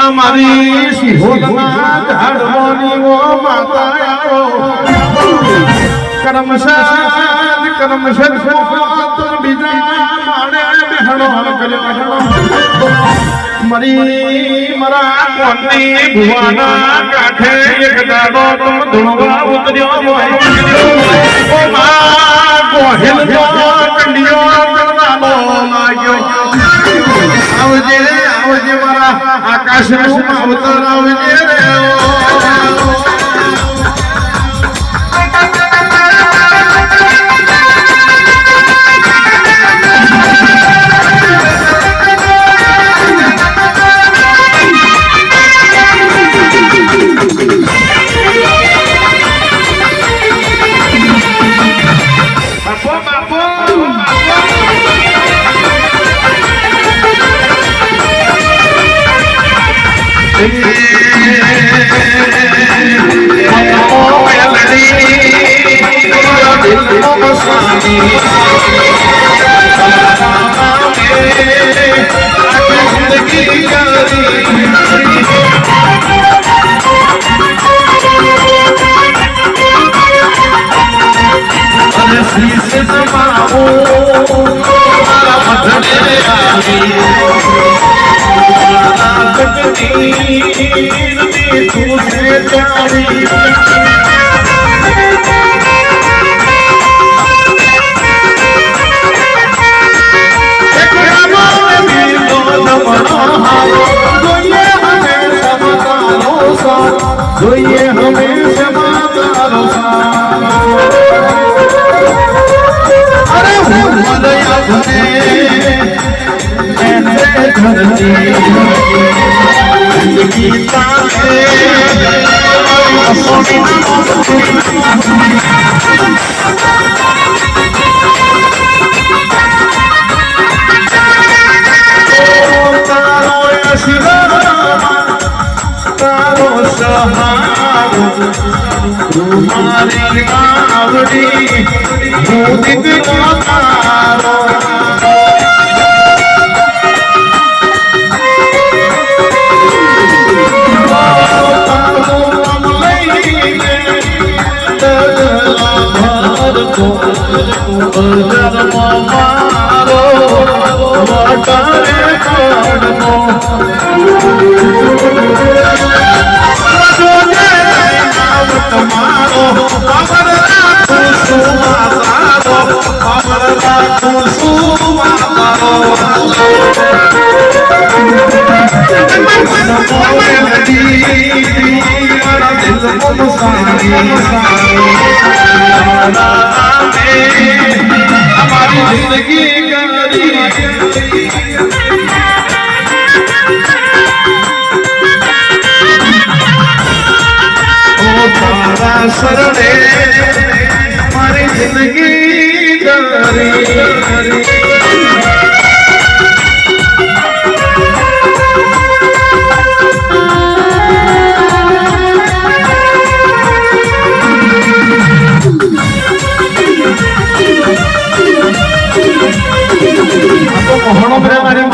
અમારી સિંહોદના ઝાડવાની ઓ માતા આવો કરમસદ તું બીજા માણે બેહણો કર્યો મરી મરા કોની ભુવાના કાઠે એક દાડો તું ધૂણવા ઉતર્યો મોય ઓ મા ગોહિલ નો કંડિયો કરવાનો લાગ્યો આવજે આવજે મારા આકાશનું અવતાર આવજે રે જોઈએ હમેશા માતાનો સાથ અરે હું દયા ભરે એસે ધરતી ગીતા तुम्हारी आवड़ी मोदित तारो मारो वाटारे काढनो તમારો અમર રાખું સુમાતારો અમર રાખું સુમાતારો મારા દિલ કો સારી અમારી જિંદગી કરી તારા શરણે મારી જિંદગી કરી તો મોહણો મારી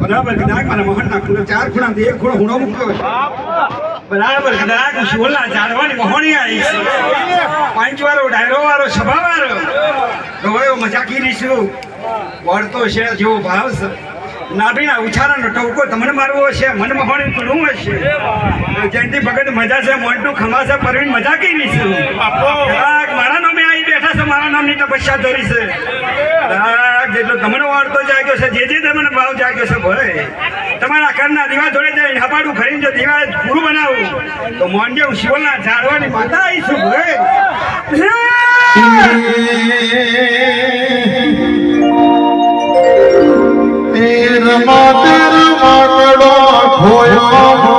બરાબર કદાચ મારા મોહનના ખૂણા ચાર ખૂણા એક ખૂણો હુણો મૂક્યો બરાબર કદાચ શોલા જાળવાની મોહણી આવી છે પાંચ વાળો ડાયરો વાળો સભા વાળો ગવાયો મજાકી રીશું વળતો છે જેવો ભાવ છે નાભીના ઉછારાનો ટવકો તમને મારવો હશે મન મોહણી પડવું હશે જયંતિ ભગત મજા છે મોન્ટુ ખમા છે પરવીન મજાકી રીશું મારા નામે આવી બેઠા છે મારા નામની તપસ્યા ધરી છે જેટલો તમને વાળતો જાગ્યો છે જે તમને ભાવ જાગ્યો છે ભાઈ તમારા ઘરના દીવા જોડે જઈને હપાડું ખરીને જો દીવા પૂરું બનાવું તો મોંડે હું શિવલના ઝાડવાની માતા આવીશું ભાઈ રમા તેર માકડો ખોયો